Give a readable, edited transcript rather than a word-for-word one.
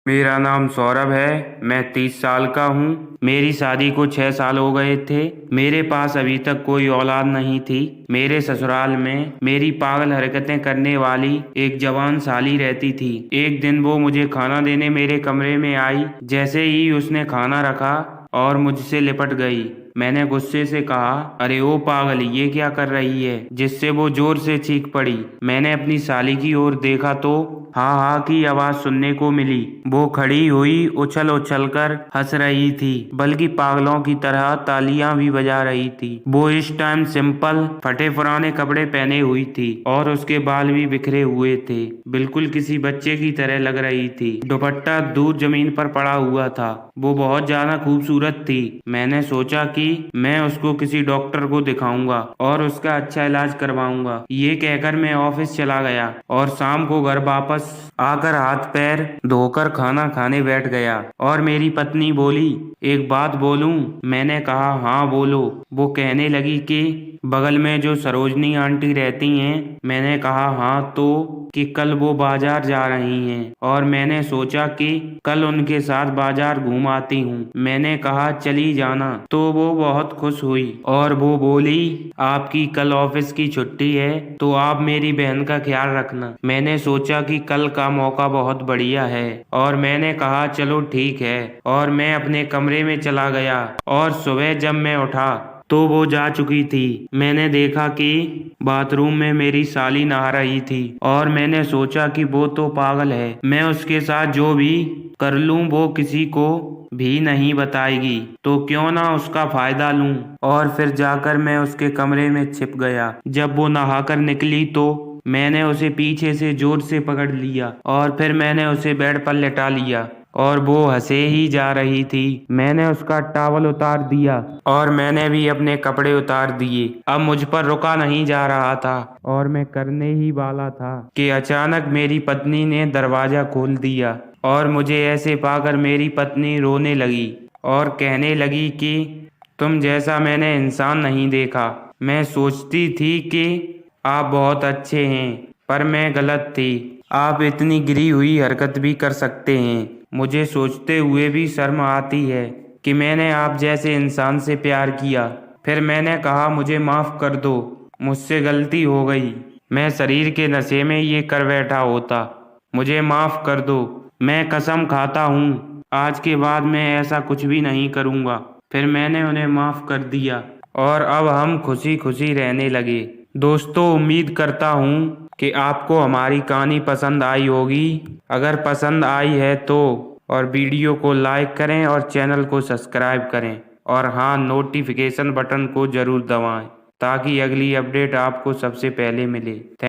मेरा नाम सौरभ है। मैं 30 साल का हूँ। मेरी शादी को 6 साल हो गए थे। मेरे पास अभी तक कोई औलाद नहीं थी। मेरे ससुराल में मेरी पागल हरकतें करने वाली एक जवान साली रहती थी। एक दिन वो मुझे खाना देने मेरे कमरे में आई। जैसे ही उसने खाना रखा और मुझसे लिपट गई, मैंने गुस्से से कहा, अरे ओ पागल, ये क्या कर रही है? जिससे वो जोर से चीख पड़ी। मैंने अपनी साली की ओर देखा तो हाँ हाँ की आवाज सुनने को मिली। वो खड़ी हुई उछल उछल कर हंस रही थी, बल्कि पागलों की तरह तालियां भी बजा रही थी। वो इस टाइम सिंपल फटे पुराने कपड़े पहने हुई थी और उसके बाल भी बिखरे हुए थे। बिल्कुल किसी बच्चे की तरह लग रही थी। दुपट्टा दूर जमीन पर पड़ा हुआ था। वो बहुत ज्यादा खूबसूरत थी। मैंने सोचा कि मैं उसको किसी डॉक्टर को दिखाऊंगा और उसका अच्छा इलाज करवाऊंगा। ये कहकर मैं ऑफिस चला गया और शाम को घर वापस आकर हाथ पैर धोकर खाना खाने बैठ गया। और मेरी पत्नी बोली, एक बात बोलूं? मैंने कहा, हाँ बोलो। वो कहने लगी कि बगल में जो सरोजनी आंटी रहती हैं। मैंने कहा, हाँ तो? कि कल वो बाजार जा रही हैं और मैंने सोचा कि कल उनके साथ बाजार घूम आती हूँ। मैंने कहा, चली जाना। तो वो बहुत खुश हुई और वो बोली, आपकी कल ऑफिस की छुट्टी है तो आप मेरी बहन का ख्याल रखना। मैंने सोचा कि कल का मौका बहुत बढ़िया है और मैंने कहा, चलो ठीक है। और मैं अपने कमरे में चला गया और सुबह जब मैं उठा तो वो जा चुकी थी। मैंने देखा कि बाथरूम में मेरी साली नहा रही थी और मैंने सोचा कि वो तो पागल है। मैं उसके साथ जो भी कर लूं वो किसी को भी नहीं बताएगी, तो क्यों ना उसका फायदा लूं। और फिर जाकर मैं उसके कमरे में छिप गया। जब वो नहाकर निकली तो मैंने उसे पीछे से जोर से पकड़ लिया और फिर मैंने उसे बेड पर लेटा लिया और वो हंसे ही जा रही थी। मैंने उसका टॉवल उतार दिया और मैंने भी अपने कपड़े उतार दिए। अब मुझ पर रुका नहीं जा रहा था और मैं करने ही वाला था कि अचानक मेरी पत्नी ने दरवाजा खोल दिया और मुझे ऐसे पाकर मेरी पत्नी रोने लगी और कहने लगी कि तुम जैसा मैंने इंसान नहीं देखा। मैं सोचती थी कि आप बहुत अच्छे हैं, पर मैं गलत थी। आप इतनी गिरी हुई हरकत भी कर सकते हैं। मुझे सोचते हुए भी शर्म आती है कि मैंने आप जैसे इंसान से प्यार किया। फिर मैंने कहा, मुझे माफ कर दो, मुझसे गलती हो गई। मैं शरीर के नशे में ये कर बैठा होता। मुझे माफ कर दो। मैं कसम खाता हूँ आज के बाद मैं ऐसा कुछ भी नहीं करूँगा। फिर मैंने उन्हें माफ कर दिया और अब हम खुशी खुशी रहने लगे। दोस्तों, उम्मीद करता हूँ कि आपको हमारी कहानी पसंद आई होगी। अगर पसंद आई है तो और वीडियो को लाइक करें और चैनल को सब्सक्राइब करें और हाँ, नोटिफिकेशन बटन को जरूर दबाएं ताकि अगली अपडेट आपको सबसे पहले मिले।